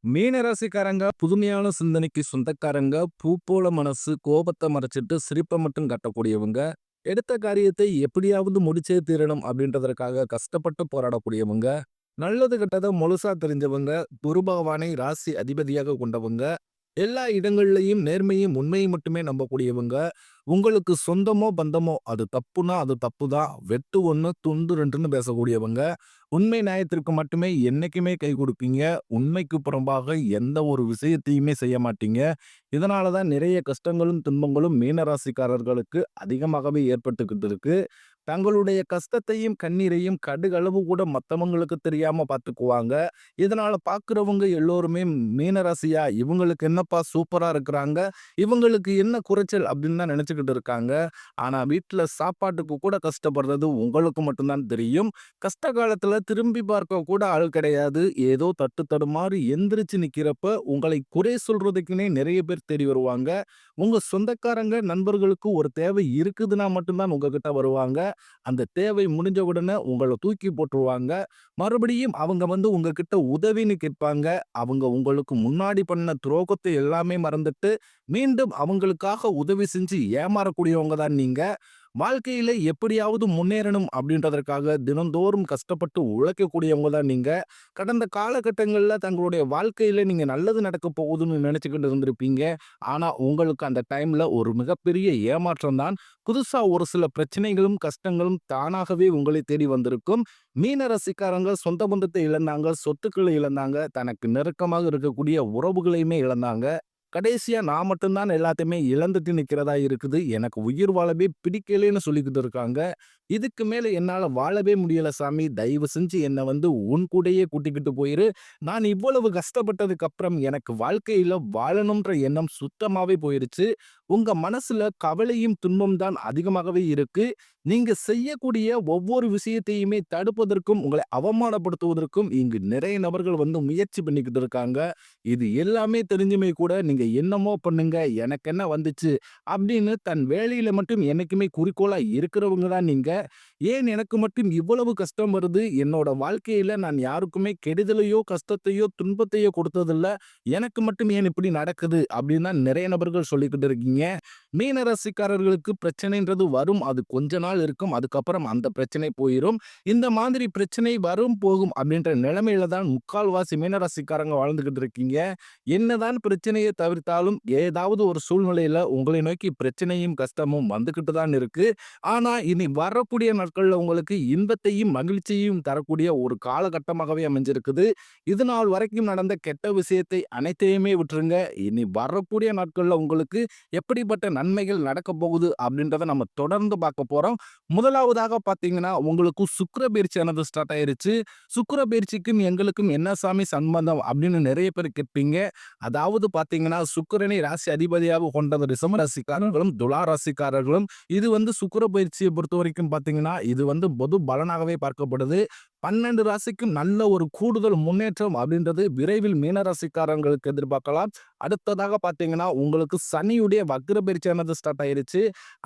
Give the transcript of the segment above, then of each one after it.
மீன ராசிக்காரங்க புதுமையான சிந்தனைக்கு சொந்தக்காரங்க, பூ போல மனசு, கோபத்த மறைச்சிட்டு சிரிப்ப மட்டும் காட்டக்கூடியவங்க, எடுத்த காரியத்தை எப்படியாவது முடிச்சே தீரணும் அப்படின்றதற்காக கஷ்டப்பட்டு போராடக்கூடியவங்க, நல்லது கெட்டத முழுசா தெரிஞ்சவங்க, குரு பகவானை ராசி அதிபதியாக கொண்டவங்க, எல்லா இடங்கள்லயும் நேர்மையும், உண்மையும் மட்டுமே நம்பக்கூடியவங்க, உங்களுக்கு சொந்தமோ, பந்தமோ அது தப்புனா அது தப்புதான். வெட்டு 1 துண்டு 2ன்னு பேசக்கூடியவங்க, உண்மை நியாயத்திற்கு மட்டுமே என்னைக்குமே கை குடுப்பீங்க. உண்மைக்கு புறம்பாக எந்த ஒரு விஷயத்தையுமே செய்ய மாட்டீங்க. இதனால தான் நிறைய கஷ்டங்களும், துன்பங்களும் மீன ராசிக்காரர்களுக்கு அதிகமாகவே ஏற்பட்டுக்கிட்டு இருக்கு. தங்களுடைய கஷ்டத்தையும், கண்ணீரையும் கடுகளவு கூட மத்தவங்களுக்கு தெரியாம பார்த்துக்குவாங்க. இதனால பார்க்கிறவங்க எல்லோருமே மீனராசியா இவங்களுக்கு என்னப்பா சூப்பரா இருக்கிறாங்க. இவங்களுக்கு என்ன குறைச்சல் அப்படின்னு தான் நினைச்சுக்கிட்டு இருக்காங்க. ஆனா வீட்ல சாப்பாட்டுக்கு கூட கஷ்டப்படுறது உங்களுக்கு மட்டும் தான் தெரியும். கஷ்ட காலத்துல திரும்பி பார்க்க கூட ஆள் கிடையாது. ஏதோ தட்டு தடுமாறி எந்திரிச்சு நிக்கிறப்ப உங்களை குறை சொல்றதுக்குன்னே நிறைய பேர் தேடி வருவாங்க. உங்க சொந்தக்காரங்க, நண்பர்களுக்கு ஒரு தேவை இருக்குதுன்னா மட்டும் தான் உங்ககிட்ட வருவாங்க. அந்த தேவை முடிஞ்ச உடனே உங்கள தூக்கி போட்டுருவாங்க. மறுபடியும் அவங்க வந்து உங்ககிட்ட உதவின்னு கேட்பாங்க. அவங்க உங்களுக்கு முன்னாடி பண்ண துரோகத்தை எல்லாமே மறந்துட்டு, மீண்டும் அவங்களுக்காக உதவி செஞ்சு ஏமாறக்கூடியவங்க தான் நீங்க. வாழ்க்கையில எப்படியாவது முன்னேறணும் அப்படின்றதற்காக தினந்தோறும் கஷ்டப்பட்டு உழைக்கக்கூடியவங்க தான் நீங்க. கடந்த காலகட்டங்கள்ல தங்களுடைய வாழ்க்கையில நீங்க நல்லது நடக்க போகுதுன்னு நினைச்சுக்கிட்டு இருந்திருப்பீங்க. ஆனா உங்களுக்கு அந்த டைம்ல ஒரு மிகப்பெரிய ஏமாற்றம் தான். புதுசா ஒரு சில பிரச்சனைகளும், கஷ்டங்களும் தானாகவே உங்களை தேடி வந்திருக்கும். மீன ராசிக்காரங்க சொந்த பந்தத்தை இழந்தாங்க, சொத்துக்களை இழந்தாங்க, தனக்கு நெருக்கமாக இருக்கக்கூடிய உறவுகளையுமே இழந்தாங்க. கடைசியா நான் மட்டும் தான் எல்லாத்தையுமே இழந்துட்டு நிக்கிறதா இருக்குது. எனக்கு உயிர் வாழவே பிடிக்கலைன்னு சொல்லிக்கிட்டு இருக்காங்க. இதுக்கு மேல என்னால வாழவே முடியல சாமி. தயவு செஞ்சு என்ன வந்து உன் கூடயே கூட்டிக்கிட்டு போயிரு. நான் இவ்வளவு கஷ்டப்பட்டதுக்கு அப்புறம் எனக்கு வாழ்க்கையில வாழணும்ன்ற எண்ணம் சுத்தமாவே போயிருச்சு. உங்க மனசுல கவலையும், துன்பம் தான் அதிகமாகவே இருக்கு. நீங்க செய்யக்கூடிய ஒவ்வொரு விஷயத்தையுமே தடுப்பதற்கும், உங்களை அவமானப்படுத்துவதற்கும் இங்கு நிறைய நபர்கள் வந்து முயற்சி பண்ணிக்கிட்டு இருக்காங்க. இது எல்லாமே தெரிஞ்சுமே கூட நீங்க என்னமோ பண்ணுங்க, எனக்கு என்ன வந்துச்சு அப்படின்னு தன் வேலையில மட்டும் என்னைக்குமே குறிக்கோளா இருக்கிறவங்க தான் நீங்க. ஏன் எனக்கு மட்டும் இவ்வளவு கஷ்டம் வருது? என்னோட வாழ்க்கையில நான் யாருக்குமே கெடுதலையோ, கஷ்டத்தையோ, துன்பத்தையோ கொடுத்ததில்ல. எனக்கு மட்டும் ஏன் இப்படி நடக்குது? அப்படின்னு தான் நிறைய நபர்கள் சொல்லிக்கிட்டு இருக்கீங்க. மீன ராசிக்காரர்களுக்கு பிரச்சனைன்றது வரும். அது கொஞ்ச நாள் இருக்கும். அதுக்கப்புறம் அந்த பிரச்சனை போயிரும். இந்த மாதிரி பிரச்சனை வரும், போகும் அப்படின்ற நிலைமையில தான் முக்கால்வாசி மீன ராசிக்காரங்க வாழ்ந்துகிட்டு இருக்கீங்க. என்னதான் பிரச்சனையை தவிர்த்தாலும் ஏதாவது ஒரு சூழ்நிலையில உங்களை நோக்கி பிரச்சனையும், கஷ்டமும் வந்துகிட்டு தான் இருக்கு. ஆனா இனி வரக்கூடிய நாட்கள்ல உங்களுக்கு இன்பத்தையும், மகிழ்ச்சியையும் தரக்கூடிய ஒரு காலகட்டமாகவே அமைஞ்சிருக்குது. இது நாள் வரைக்கும் நடந்த கெட்ட விஷயத்தை அனைத்தையுமே விட்டுருங்க. இனி வரக்கூடிய நாட்கள்ல உங்களுக்கு எப்படிப்பட்ட நன்மைகள் நடக்கப் போகுது அப்படின்றத நம்ம தொடர்ந்து பார்க்க போறோம். முதலாவதாக பார்த்தீங்கன்னா, உங்களுக்கு சுக்கிர பயிற்சியானது ஸ்டார்ட் ஆயிருச்சு. சுக்கிர பயிற்சிக்கும் எங்களுக்கும் என்ன சாமி சம்பந்தம் அப்படின்னு நிறைய பேர் கேட்பீங்க. அதாவது பார்த்தீங்கன்னா, சுக்கிரனை ராசி அதிபதியாக கொண்டது ரிஷப ராசிக்காரர்களும், துலா ராசிக்காரர்களும். இது வந்து சுக்கிர பயிற்சியை பொறுத்தவரைக்கும் பார்த்தீங்கன்னா, இது வந்து பொது பலனாகவே பார்க்கப்படுது. 12 ராசிக்கும் நல்ல ஒரு கூடுதல் முன்னேற்றம் அப்படின்றது விரைவில் மீன ராசிக்காரங்களுக்கு எதிர்பார்க்கலாம். அடுத்ததாக பார்த்தீங்கன்னா, உங்களுக்கு சனியுடைய வக்ர பயிற்சியானது ஸ்டார்ட் ஆயிருச்சு.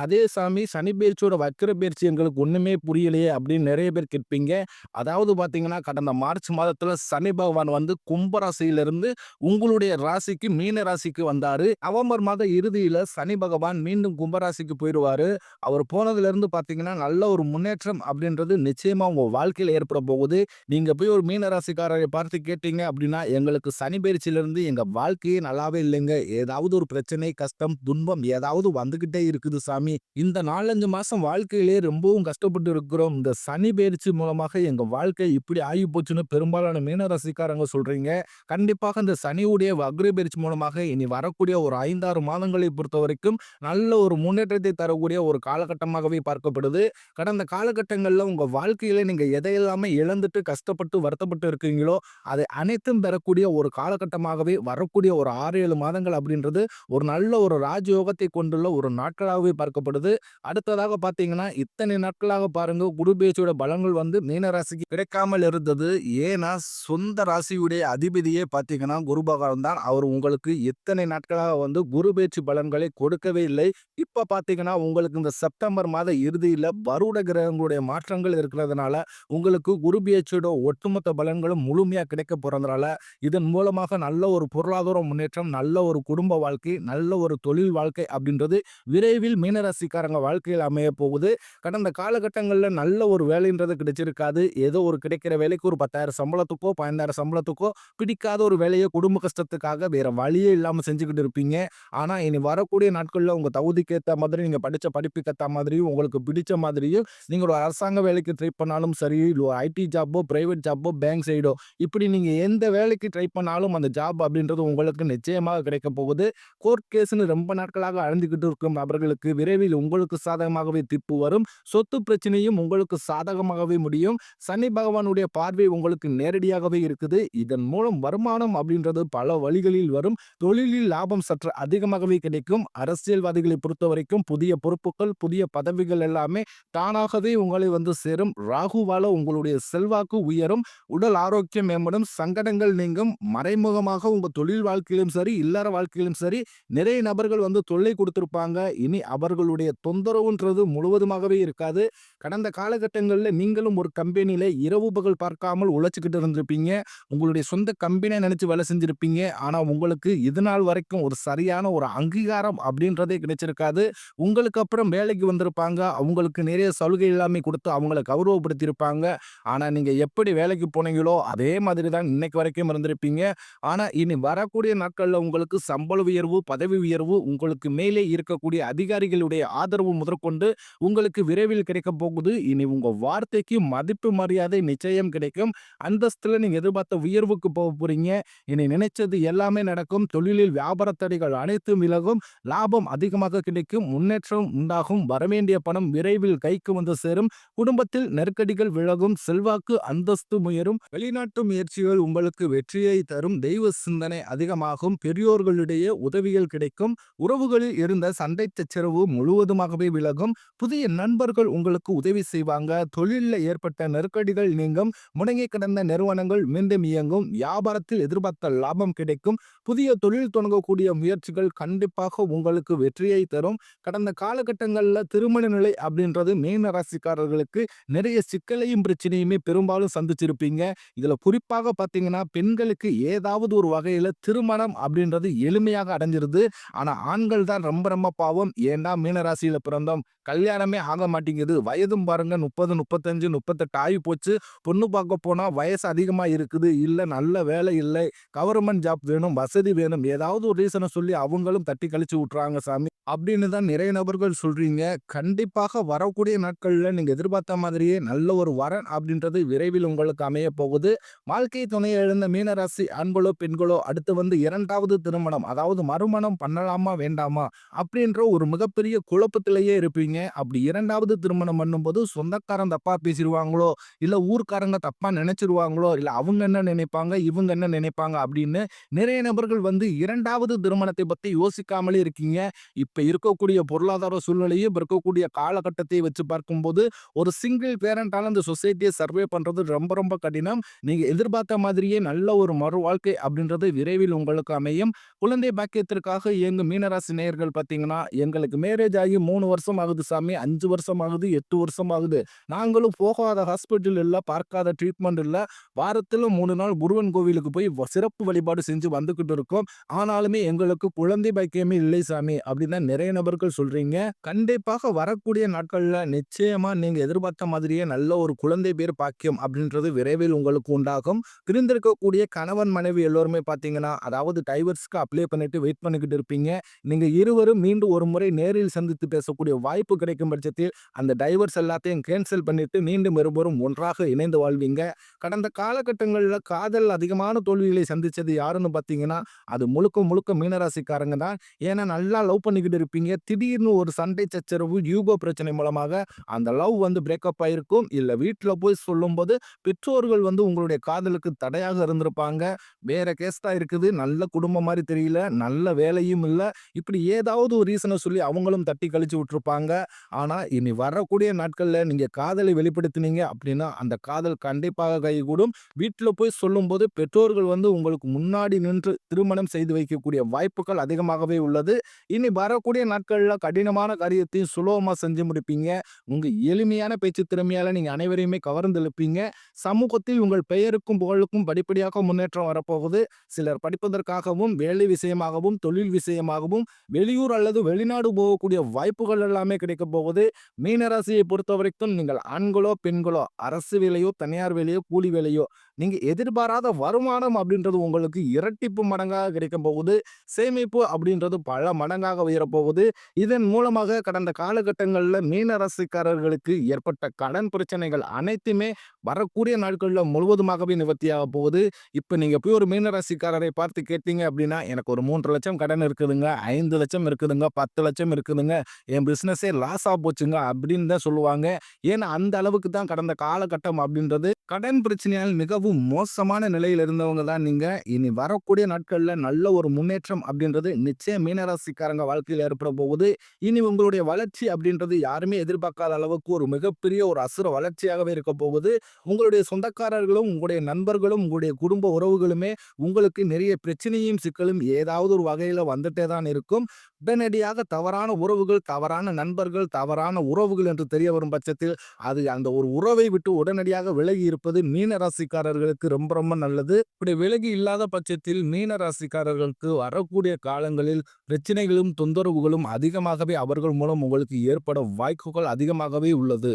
அதே சாமி சனி பயிற்சியோட வக்ர பயிற்சி எங்களுக்கு ஒண்ணுமே புரியலையே அப்படின்னு நிறைய பேர் கேட்பீங்க. அதாவது பார்த்தீங்கன்னா, கடந்த மார்ச் மாதத்துல சனி பகவான் வந்து கும்ப ராசியிலிருந்து உங்களுடைய ராசிக்கு மீன ராசிக்கு வந்தாரு. நவம்பர் மாத இறுதியில சனி பகவான் மீண்டும் கும்ப ராசிக்கு போயிருவாரு. அவர் போனதிலிருந்து பார்த்தீங்கன்னா, நல்ல ஒரு முன்னேற்றம் அப்படின்றது நிச்சயமா உங்க வாழ்க்கையில ஏற்பட போகுது. நீங்க போய் ஒரு மீன ராசிக்காரரை பார்த்து கேட்டீங்க அப்படின்னா, எங்களுக்கு சனி பயிற்சியிலிருந்து எங்க வாழ்க்கையே நல்லாவே இல்லைங்க. ஏதாவது ஒரு பிரச்சனை, கஷ்டம், துன்பம் ஏதாவது வந்துகிட்டே இருக்குது சாமி. இந்த 4, 5 மாசம் வாழ்க்கையிலேயே ரொம்பவும் கஷ்டப்பட்டு இருக்கிறோம். இந்த சனி பயிற்சி மூலமாக எங்க வாழ்க்கை இப்படி ஆகி போச்சுன்னு பெரும்பாலான மீன ராசிக்காரங்க சொல்றீங்க. கண்டிப்பாக இந்த சனியுடைய வக்ர பயிற்சி மூலமாக இனி வரக்கூடிய ஒரு 5, 6 மாதங்களை பொறுத்தவரைக்கும் நல்ல ஒரு முன்னேற்றத்தை தரக்கூடிய ஒரு காலகட்டமாகவே பார்க்கப்படுது. கடந்த காலகட்டங்கள்ல உங்க வாழ்க்கையில நீங்க எதையெல்லாமே இழந்துட்டு கஷ்டப்பட்டு வருத்தப்பட்டு இருக்கீங்களோ, அதை அனைத்தும் பெறக்கூடிய ஒரு காலகட்டமாகவே வரக்கூடிய ஒரு 6, 7 மாதங்கள் அப்படின்றது ஒரு நல்ல ஒரு ராஜயோகத்தை கொண்டுள்ள ஒரு நாட்களாகவே பார்க்கப்படுது. அடுத்ததாக பார்த்தீங்கன்னா, இத்தனை நாட்களாக பாருங்க குரு பெயர்ச்சியோட பலன்கள் வந்து மீன ராசிக்கு கிடைக்காமல் இருந்தது. ஏன்னா, சொந்த ராசியுடைய அதிபதியே பார்த்தீங்கன்னா குரு பகவான் தான். அவர் உங்களுக்கு இத்தனை நாட்களாக வந்து குரு பெயர்ச்சி பலன்களை கொடுக்கவே இல்லை. இப்ப பார்த்தீங்கன்னா, உங்களுக்கு இந்த செப்டம்பர் மாத இறுதியில வருட கிரகங்களுடைய மாற்றங்கள் இருக்கிறதுனால, உங்களுக்கு குரு பெயர்ச்சியோட ஒட்டுமொத்த பலன்களும் முழுமையா கிடைக்க போறதுனால, இதன் மூலமாக நல்ல ஒரு பொருளாதார முன்னேற்றம், நல்ல ஒரு குடும்ப வாழ்க்கை, நல்ல ஒரு தொழில் வாழ்க்கை அப்படின்றது விரைவில் மீனராசிக்காரங்க வாழ்க்கையில் அமைய போகுது. கடந்த காலகட்டங்கள்ல நல்ல ஒரு வேலைன்றது கிடைச்சிருக்காது. ஏதோ ஒரு கிடைக்கிற வேலைக்கு ஒரு 10,000 சம்பளத்துக்கோ, 15,000 சம்பளத்துக்கோ பிடிக்காத ஒரு வேலைய குடும்ப கஷ்டத்துக்காக வேற வழியே இல்லாம செஞ்சுக்கிட்டு இருப்பீங்க. ஆனா, இனி வரக்கூடிய நாட்கள்ல உங்க தகுதிக்கு ஏத்த மாதிரி, நீங்க படிச்ச படிப்புக்கு ஏத்த மாதிரியும், உங்களுக்கு பிடிச்ச மாதிரியும் நீங்க ஒரு அரசாங்க வேலைக்கு ட்ரை பண்ணாலும் சரி, இல்ல ஐடி ஜாப்போ, பிரைவேட் ஜாப்போ, பேங்க் சைடோ இப்படி நீங்க எந்த வேலைக்கு ட்ரை பண்ணாலும் அந்த ஜாப் அப்படின்றது உங்களுக்கு நிச்சயமாக கிடைக்கப் போகுது. கோர்ட் கேஸ்ன்னு ரொம்ப நாட்களாக அலைந்துகிட்டு இருக்கும் நபர்களுக்கு விரைவில் உங்களுக்கு சாதகமாகவே தீர்ப்பு வரும். சொத்து பிரச்சனையும் உங்களுக்கு சாதகமாகவே முடியும். சனி பகவானுடைய பார்வை உங்களுக்கு நேரடியாகவே இருக்குது. இதன் மூலம் வருமானம் அப்படின்றது பல வழிகளில் வரும். தொழிலில் லாபம் சற்று அதிகமாகவே கிடைக்கும். அரசியல்வாதிகளை பொறுத்தவரைக்கும் புதிய பொறுப்புகள், புதிய பதவிகள் எல்லாமே தானாகவே உங்களை வந்து சேரும். ராகுவால உங்களுடைய செல்வாக்கு உயரும். உடல் ஆரோக்கியம் மேம்படும். சங்கடங்கள் நீங்கும். மறைமுகமாக உங்க தொழில் வாழ்க்கையிலும் சரி, இல்லற வாழ்க்கையிலும் சரி, நிறைய நபர்கள் வந்து தொல்லை கொடுத்திருப்பாங்க. இனி அவர்களுடைய தொந்தரவுன்றது முழுவதுமாகவே இருக்காது. கடந்த காலகட்டங்கள்ல நீங்களும் ஒரு கம்பெனியில இரவு பகல் பார்க்காமல் உழைச்சுக்கிட்டு இருந்திருப்பீங்க. உங்களுடைய சொந்த கம்பெனியா நினைச்சு வேலை செஞ்சிருப்பீங்க. ஆனா உங்களுக்கு இதுநாள் வரைக்கும் ஒரு சரியான ஒரு அங்கீகாரம் அப்படின்றதே கிடைச்சிருக்காது. உங்களுக்கு அப்புறம் வேலைக்கு வந்திருப்பாங்க. அவங்களுக்கு நிறைய சலுகை எல்லாமே கொடுத்து அவங்கள கௌரவப்படுத்தியிருப்பாங்க. ஆனா நீங்க எப்படி வேலைக்கு போனீங்களோ அதே மாதிரி தான் இன்னைக்கு வரைக்கும் இருந்திருப்பீங்க. ஆனா இனி வரக்கூடிய நாட்கள்ல உங்களுக்கு சம்பள உயர்வு, பதவி உயர்வு, உங்களுக்கு மேலே இருக்கக்கூடிய அதிகாரிகளுடைய ஆதரவு முதற்கொண்டு உங்களுக்கு விரைவில் கிடைக்கப் போகுது. இனி உங்க வார்த்தைக்கு மதிப்பு மரியாதை நிச்சயம் கிடைக்கும். அந்தஸ்துல நீங்க எதிர்பார்த்த உயர்வுக்கு போக போறீங்க. இனி நினைச்சது எல்லாமே நடக்கும். தொழிலில் வியாபார தடைகள் அனைத்தும் விலகும். லாபம் அதிகமாக கிடைக்கும். முன்னேற்றம் உண்டாகும். வரவேண்டிய பணம் விரைவில் கைக்கு வந்து சேரும். குடும்பத்தில் நெருக்கடிகள் விலகும். செல்வாக்கு அந்தஸ்து உயரும். வெளிநாட்டு முயற்சிகள் உங்களுக்கு வெற்றியை தரும். தெய்வ சிந்தனை அதிகமாகும். பெரியோர்களிடையே உதவிகள் கிடைக்கும். உறவுகளில் இருந்த சண்டை சச்சரவு முழுவதுமாகவே விலகும். புதிய நண்பர்கள் உங்களுக்கு உதவி செய்வாங்க. தொழிலில் ஏற்பட்ட நெருக்கடிகள் நீங்கும். முடங்கி கிடந்த நிறுவனங்கள் மீண்டும் இயங்கும். வியாபாரத்தில் எதிர்பார்த்த லாபம் கிடைக்கும். புதிய தொழில் தொடங்கக்கூடிய முயற்சிகள் கண்டிப்பாக உங்களுக்கு வெற்றியை தரும். கடந்த காலகட்டங்களில் திருமண நிலை அப்படின்றது மீன ராசிக்காரர்களுக்கு நிறைய சிக்கலையும் பிரச்சனையுமே பெரும்பாலும் சந்திச்சிருப்பீங்க. இதுல குறிப்பாக பாத்தீங்கன்னா பெண்களுக்கு ஏதாவது ஒரு வகையில திருமணம் அப்படின்றது எளிமையாக அடைஞ்சிருது. ஆனா ஆண்கள் தான் ரொம்ப ரொம்ப பாவம். ஏன்னா மீனராசியில பிறந்தோம், கல்யாணமே ஆக மாட்டேங்குது. வயதும் பாருங்க 30, 35, 38 ஆகி போச்சு. பொண்ணு பார்க்க போனா வயசு அதிகமா இருக்குது. இல்ல நல்ல வேலை இல்லை, கவர்மெண்ட் ஜாப் வேணும், வசதி வேணும், ஏதாவது ஒரு ரீசனை சொல்லி அவங்களும் தட்டி கழிச்சு விட்டுறாங்க சாமி அப்படின்னு தான் நிறைய நபர்கள் சொல்றீங்க. கண்டிப்பாக வரக்கூடிய நாட்கள்ல நீங்க எதிர்பார்த்த மாதிரியே நல்ல ஒரு வரன் அப்படின்றது விரைவில் உங்களுக்கு அமைய போகுது. வாழ்க்கை துணையை இழந்த மீனராசி ஆண்களோ பெண்களோ அடுத்து வந்து இரண்டாவது திருமணம், அதாவது மறுமணம் பண்ணலாமா வேண்டாமா அப்படின்ற ஒரு மிகப்பெரிய குழப்பத்திலேயே இருப்பீங்க. அப்படி இரண்டாவது திருமணம் பண்ணும்போது சொந்தக்காரன் தப்பா பேசிடுவாங்களோ, இல்ல ஊர்க்காரங்க தப்பா நினைச்சிருவாங்களோ, இல்ல அவங்க என்ன நினைப்பாங்க, இவங்க என்ன நினைப்பாங்க அப்படின்னு நிறைய நபர்கள் வந்து இரண்டாவது திருமணத்தை பத்தி யோசிக்காமலே இருக்கீங்க. இப்ப இருக்கக்கூடிய பொருளாதார சூழ்நிலையும், இப்ப இருக்கக்கூடிய காலகட்டத்தை வச்சு பார்க்கும்போது ஒரு சிங்கிள் பேரண்டால இந்த சொசைட்டியை சர்வே பண்றது ரொம்ப ரொம்ப கடினம். நீங்க எதிர்பார்த்த மாதிரியே நல்ல ஒரு மறு வாழ்க்கை அப்படின்றது விரைவில் உங்களுக்கு அமையும். குழந்தை பாக்கியத்திற்காக இயங்கும் மீனராசி நேயர்கள் பார்த்தீங்கன்னா, எங்களுக்கு மேரேஜ் ஆகி 3 வருஷம் ஆகுது சாமி, 5 வருஷம் ஆகுது, 8 வருஷம் ஆகுது. நாங்களும் போகாத ஹாஸ்பிட்டல் இல்ல, பார்க்காத ட்ரீட்மெண்ட் இல்ல. வாரத்துல 3 நாள் முருகன் கோவிலுக்கு போய் சிறப்பு வழிபாடு செஞ்சு வந்துகிட்டு இருக்கோம். ஆனாலுமே எங்களுக்கு குழந்தை பாக்கியமே இல்லை சாமி அப்படின்னு தான் நிறைய நபர்கள் சொல்றீங்க. கண்டிப்பாக வரக்கூடிய நாட்கள்ல நிச்சயமா நீங்க எதிர்பார்த்த மாதிரியே நல்ல ஒரு குழந்தை பேர் பாக்கியம் அப்படின்றது விரைவில் உங்களுக்கு உண்டாகும். பிரிந்திருக்கக்கூடிய கணவன் மனைவி எல்லோருமே பார்த்தீங்கன்னா, அதாவது டைவர்ஸ்க்கு அப்ளை பண்ணிட்டு வெயிட் பண்ணிக்கிட்டு இருப்பீங்க. நீங்க இருவரும் மீண்டும் ஒரு முறை நேரில் சந்தித்து பேசக்கூடிய வாய்ப்பு கிடைக்கும் பட்சத்தில் அந்த டைவர்ஸ் எல்லாத்தையும் கேன்சல் பண்ணிட்டு மீண்டும் இருவரும் ஒன்றாக இணைந்து வாழ்வீங்க. கடந்த காலகட்டங்கள்ல காதல் அதிகமான தோல்விகளை சந்திச்சது யாருன்னு பார்த்தீங்கன்னா, அது முழுக்க முழுக்க மீனராசிக்காரங்க தான். ஏன்னா நல்லா லவ் பண்ணிக்கிட்டு இருப்பீங்க. திடீர்னு ஒரு சண்டை சச்சரவு, ஈகோ பிரச்சனை மூலமாக அந்த லவ் வந்து பிரேக்கப் ஆயிருக்கும். இல்ல வீட்ல போய் சொல்லும்போது பெற்றோர்கள் வந்து உங்களுடைய காதலுக்கு தடையாக இருந்திருப்பாங்க. வேற கேஸ் தான் இருக்குது. நல்ல குடும்பம் மாரி தெரியல. நல்ல வேலையும் இல்ல. இப்படி ஏதாவது ஒரு ரீசன சொல்லி அவங்களும் தட்டி கழிச்சு விட்டுருப்பாங்க. ஆனா இனி வரக்கூடிய நாட்கள்ல நீங்க காதலை வெளிப்படுத்தினீங்க அப்படின்னா, அந்த காதல் கண்டிப்பாக கைகூடும். வீட்ல போய் சொல்லும்போது பெற்றோர்கள் வந்து உங்களுக்கு முன்னாடி நின்று திருமணம் செய்து வைக்கக்கூடிய வாய்ப்புகள் அதிகமாகவே உள்ளது. இனி வரக்கூடிய நாட்கள்ல கடினமான காரியத்தையும் சுலபமா செஞ்சு முடிப்பீங்க. உங்க எளிமையான பேச்சு திறமையால நீங்க அனைவரையுமே கவர்ந்து எழுந்தெழுப்பீங்க. சமூகத்தில் உங்கள் பெயருக்கும் புகழுக்கும் படிப்படியாக முன்னேற்றம் வரப்போகுது. சிலர் படிப்பதற்காகவும், வேலை விஷயமாகவும், தொழில் விஷயமாகவும் வெளியூர் அல்லது வெளிநாடு போகக்கூடிய வாய்ப்புகள் எல்லாமே கிடைக்கப் போகுது. மீனராசியை பொறுத்தவரைக்கும் நீங்கள் ஆண்களோ, பெண்களோ, அரசு வேலையோ, தனியார் வேலையோ, கூலி வேலையோ, நீங்க எதிர்பாராத வருமானம் அப்படின்றது உங்களுக்கு இரட்டிப்பு மடங்காக கிடைக்கப் போகுது. சேமிப்பு அப்படின்றது பல மடங்காக உயரப்போகுது. இதன் மூலமாக கடந்த காலகட்டங்கள்ல மீன ராசிக்காரர்களுக்கு ஏற்பட்ட கடன் பிரச்சனைகள் அனைத்துமே வரக்கூடிய நாட்கள்ல முழுவதுமாகவே நிவர்த்தியாக போகுது. இப்ப நீங்க போய் ஒரு மீன ராசிக்காரரை பார்த்து கேட்டீங்க அப்படின்னா, எனக்கு ஒரு 3,00,000 கடன் இருக்குதுங்க, 5,00,000 இருக்குதுங்க, 10,00,000 இருக்குதுங்க, என் பிசினஸே லாஸா போச்சுங்க அப்படின்னு தான் சொல்லுவாங்க. ஏன்னா அந்த அளவுக்கு தான் கடந்த காலகட்டம் அப்படின்றது கடன் பிரச்சனையால் மிகவும் மோசமான நிலையில் இருந்தவங்க தான் நீங்க. இனி வரக்கூடிய நாட்கள்ல நல்ல ஒரு முன்னேற்றம் அப்படின்றது நிச்சயம் மீனராசிக்காரங்க வாழ்க்கையில் ஏற்பட போகுது. இனி உங்களுடைய வளர்ச்சி அப்படின்றது யாருமே எதிர்பார்க்காத அளவுக்கு ஒரு மிகப்பெரிய ஒரு அசுர வளர்ச்சியாகவே இருக்க போகுது. உங்களுடைய சொந்தக்காரர்களும், உங்களுடைய நண்பர்களும், உங்களுடைய குடும்ப உறவுகளுமே உங்களுக்கு நிறைய பிரச்சனையும் சிக்கலும் ஏதாவது ஒரு வகையில வந்துட்டே தான் இருக்கும். உடனடியாக தவறான உறவுகள், தவறான நண்பர்கள், தவறான உறவுகள் என்று தெரிய வரும் பட்சத்தில் அது அந்த ஒரு உறவை விட்டு உடனடியாக விலகி இருப்பது மீன ராசிக்காரர்களுக்கு ரொம்ப ரொம்ப நல்லது. இப்படி விலகி இல்லாத பட்சத்தில் மீன ராசிக்காரர்களுக்கு வரக்கூடிய காலங்களில் பிரச்சனைகளும் தொந்தரவுகளும் அதிகமாகவே அவர்கள் மூலம் உங்களுக்கு ஏற்பட வாய்ப்புகள் அதிகமாகவே உள்ளது.